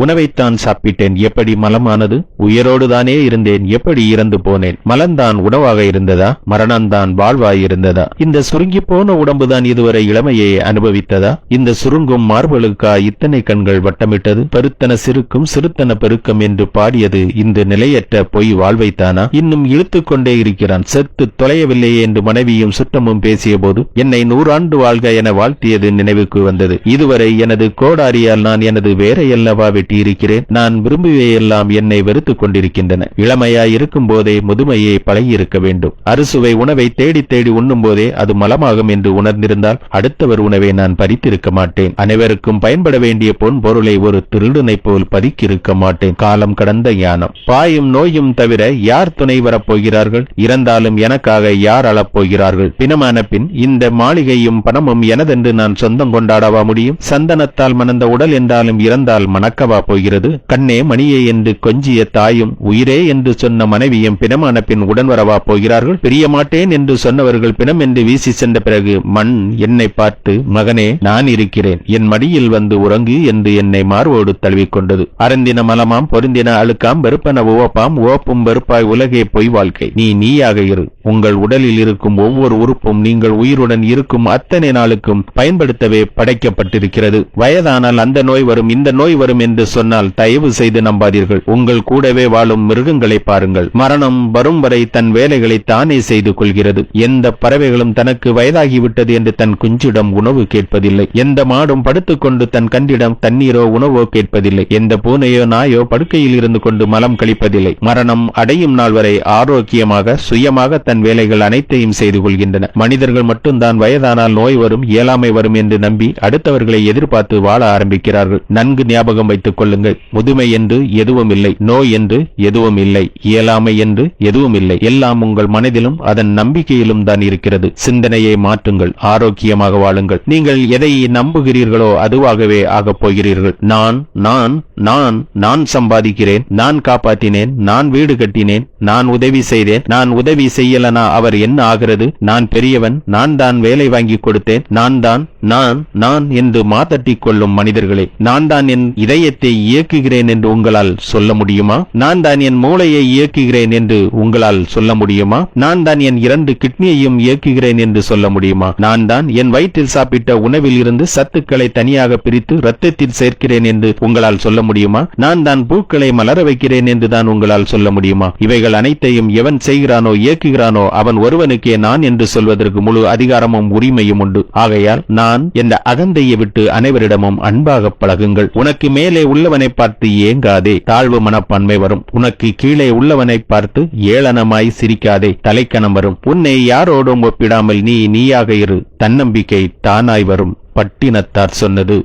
உணவைத்தான் சாப்பிட்டேன், எப்படி மலமானது? உயிரோடுதானே இருந்தேன், எப்படி இறந்து போனேன்? மலம்தான் உணவாக இருந்ததா? மரணம்தான் வாழ்வாய் இருந்ததா? இந்த சுருங்கி போன உடம்புதான் இதுவரை இளமையை அனுபவித்ததா? இந்த சுருங்கும் மார்பலுக்கா இத்தனை கண்கள் வட்டமிட்டது? பெருத்தன சிறுக்கும் சிறுத்தன பெருக்கம் என்று பாடியது இந்த நிலையற்ற பொய் வாழ்வைத்தானா? இன்னும் இழுத்துக் கொண்டே இருக்கிறான், செத்து தொலையவில்லையே என்று மனைவியும் சுற்றமும் பேசிய போது என்னை 100 ஆண்டு வாழ்க என வாழ்த்தியது நினைவுக்கு வந்தது. இதுவரை எனது கோடாரியால் நான் எனது வேரையல்லவா வெட்டியிருக்கிறேன். நான் விரும்புவையெல்லாம் என்னை வெறுத்துக் கொண்டிருக்கின்றன. இளமையாய் இருக்கும் போதே முதுமையை பழகியிருக்க வேண்டும். அறுசுவை உணவை தேடி தேடி உண்ணும் போதே அது மலமாகும் என்று உணர்ந்திருந்தால் அடுத்தவர் உணவை நான் பறித்திருக்க மாட்டேன். அனைவருக்கும் பயன்பட வேண்டிய பொன் பொருளை ஒரு திருடனை போல் பறிக்கிருக்க மாட்டேன். காலம் கடந்த ஞானம். பாயும் நோயும் தவிர யார் துணை வரப்போகிறார்கள்? இறந்தாலும் எனக்காக யார் அழப்போகிறார்கள்? பிணமான பின் இந்த மாளிகையும் பணமும் எனதென்று நான் சொந்தம் கொண்டாடவா முடியும்? சந்தனத்தால் மணந்த உடல் என்றாலும் இறந்தால் மணக்கவா போகிறது? கண்ணே மணியே என்று கொஞ்சிய தாயும் உயிரே என்று சொன்ன மனைவியும் பிணமான பின் உடன் வரவா போகிறார்கள்? பிரிய மாட்டேன் என்று சொன்னவர்கள் பிணம் என்று வீசி சென்ற பிறகு மண் என்னை பார்த்து, மகனே நான் இருக்கிறேன், என் மடியில் வந்து உறங்கு என்று என்னை மார்போடு தழுவிக்கொண்டது. அருந்தின மலமாம் பொருந்தின அழுக்காம் வெறுப்பன உவப்பாம் உவப்பும் வெறுப்பாய் உலகே பொய் வாழ்க்கை. நீ நீயாக இரு. உங்கள் உடலில் இருக்கும் ஒவ்வொரு உறுப்பும் நீங்கள் உயிருடன் இருக்கும் அத்தனை நாளுக்கும் பயன்படுத்தவே படைக்கப்பட்டிருக்கிறது. வயதானால் அந்த நோய் வரும் இந்த நோய் வரும் என்று சொன்னால் தயவு செய்து நம்பாதீர்கள். உங்கள் கூடவே வாழும் மிருகங்களை பாருங்கள். மரணம் வரும் வரை தன் வேலைகளை தானே செய்து கொள்கிறது. எந்த பறவைகளும் தனக்கு வயதாகிவிட்டது என்று தன் குஞ்சிடம் உணவு கேட்பதில்லை. எந்த மாடும் படுத்துக்கொண்டு தன் கண்டிடம் தண்ணீரோ உணவோ கேட்பதில்லை. எந்த பூனையோ நாயோ படுக்கையில் இருந்து கொண்டு மலம் கழிப்பதில்லை. மரணம் அடையும் நாள் வரை ஆரோக்கியமாக சுயமாக தன் வேலைகள் அனைத்தையும் செய்து கொள்கின்றன. மனிதர்கள் மட்டும்தான் வயதானால் நோய் வரும் இயலாமை வரும் என்று நம்பி அடுத்தவர்களை எதிர்பார்த்து வாழ ஆரம்பிக்கிறார்கள். நன்கு ஞாபகம் வைத்துக் கொள்ளுங்கள். முதுமை என்று எதுவும் இல்லை, நோய் என்று எதுவும் இல்லை, இயலாமை என்று எதுவும் இல்லை. எல்லாம் உங்கள் மனதிலும் அதன் நம்பிக்கையிலும் தான் இருக்கிறது. சிந்தனையை மாற்றுங்கள், ஆரோக்கியமாக வாழுங்கள். நீங்கள் எதை நம்புகிறீர்களோ அதுவாகவே ஆகப் போகிறீர்கள். நான் நான் நான் நான் சம்பாதிக்கிறேன், நான் காப்பாற்றினேன், நான் வீடு கட்டினேன், நான் உதவி செய்தேன், நான் உதவி செய்யலனா அவர் என்ன ஆகிறது? நான் பெரியவன், நான் தான் வேலை வாங்கி கொடுத்தேன், நான் என்று மாத்தட்டிக் கொள்ளும் மனிதர்களே, நான் தான் என் இதயத்தை இயக்குகிறேன் என்று உங்களால் சொல்ல முடியுமா? நான் தான் என் மூளையை இயக்குகிறேன் என்று உங்களால் சொல்ல முடியுமா? நான் தான் என் 2 கிட்னியையும் இயக்குகிறேன் என்று சொல்ல முடியுமா? நான் தான் என் வயிற்றில் சாப்பிட்ட உணவில் இருந்து சத்துக்களை தனியாக பிரித்து ரத்தத்தில் சேர்க்கிறேன் என்று உங்களால் சொல்ல முடியுமா? நான் தான் பூக்களை மலர வைக்கிறேன் என்று தான் உங்களால் சொல்ல முடியுமா? இவைகள் அனைத்தையும் எவன் செய்கிறானோ இயக்குகிறானோ அவன் ஒருவனுக்கே நான் என்று சொல்வதற்கு முழு அதிகாரமும் உரிமையும் உண்டு. ஆகையால் நான் என்ற அகந்தையை விட்டு அனைவரிடமும் அன்பாக பழகுங்கள். உனக்கு மேலே உள்ளவனை பார்த்து ஏங்காதே, தாழ்வு மனப்பான்மை வரும். உனக்கு கீழே உள்ளவனை பார்த்து ஏளனமாய் சிரிக்காதே, தலைக்கணம் வரும். உன்னை யாரோடும் ஒப்பிடாமல் நீ நீயாக இரு, தன்னம்பிக்கை தானாய் வரும். பட்டினத்தார் சொன்னது.